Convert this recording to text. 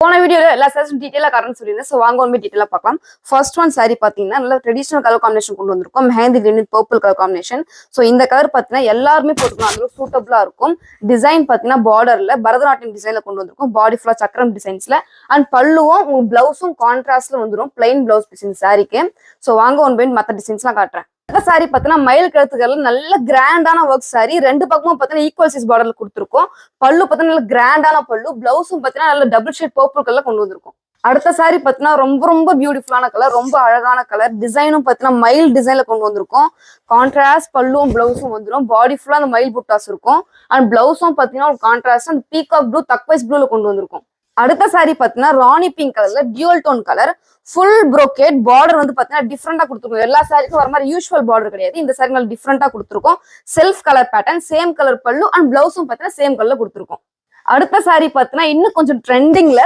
போன வீடியோல எல்லா சாரீஸும் டீடைலா காரணம் சொல்லியிருந்தேன். ஸோ வாங்க ஒன்று டீடைலா பார்க்கலாம். ஃபர்ஸ்ட் ஒன் சாரி பார்த்தீங்கன்னா நல்ல ட்ரெடிஷனல் கலர் காம்பினேஷன் கொண்டு வந்திருக்கும். Mehndi green with purple colour combination. So இந்த கலர் பார்த்தீங்கன்னா எல்லாருமே போட்டுக்கலாம், அந்த சூட்டபிளா இருக்கும். டிசைன் பார்த்தீங்கன்னா பார்டர்ல பரதநாட்டியம் டிசைன்ல கொண்டு வந்திருக்கும். பாடி ஃபுல்லா சக்கரம் டிசைன்ஸ்ல அண்ட் பல்லுவும் உங்க பிளவுஸும் கான்ட்ராஸ்ட்ல வந்துடும். பிளைன் பிளவுஸ் டிசைன் சாரிக்கு. ஸோ வாங்க ஒன் பை மற்ற டிசைன்ஸ்லாம் காட்டுறேன். சாரி பாத்தீங்கன்னா மயில் கழுத்துக்கள்ல நல்ல கிராண்டான ஒர்க் சாரி. ரெண்டு பக்கமும் பாத்தீங்கன்னா ஈக்குவல் சைஸ் பார்டர்ல கொடுத்துருக்கோம். பல்லு பாத்தீங்கன்னா நல்ல கிராண்டான பல்லு. பிளவுஸும் பாத்தீங்கன்னா நல்ல டபுள் ஷேட் பர்பிள் கலர்ல கொண்டு வந்திருக்கும். அடுத்த சாரி பாத்தீங்கன்னா ரொம்ப பியூட்டிஃபுல்லான கலர், ரொம்ப அழகான கலர். டிசைனும் பாத்தீங்கன்னா மயில் டிசைன்ல கொண்டு வந்திருக்கும். கான்ட்ராஸ்ட் பல்லுவும் பிளவுஸும் வந்துடும். பாடி ஃபுல்லா அந்த மயில் புட்டாஸ் இருக்கும். அண்ட் பிளவுஸும் பாத்தீங்கன்னா கான்ட்ராஸ்ட் அந்த பீகாக் ப்ளூ தக்வைஸ் ப்ளூல கொண்டு வந்திருக்கும். அடுத்த சாரி பாத்தீங்கன்னா ராணி பிங்க் கலர்ல dual tone colour. Full brocade border வந்து பாத்தீங்கன்னா டிஃப்ரெண்டா கொடுத்துருக்கோம். எல்லா சாரிக்கும் வர மாதிரி யூஸ்வல் பார்டர் கிடையாது. இந்த சாரி நல்லா டிஃப்ரெண்டா கொடுத்துருக்கோம். Self colour pattern, same colour பல்லு அண்ட் பிளவுஸும் பாத்தீங்கன்னா சேம் கலர்ல கொடுத்துருக்கோம். அடுத்த சாரி பாத்தீங்கன்னா இன்னும் கொஞ்சம் ட்ரெண்டிங்ல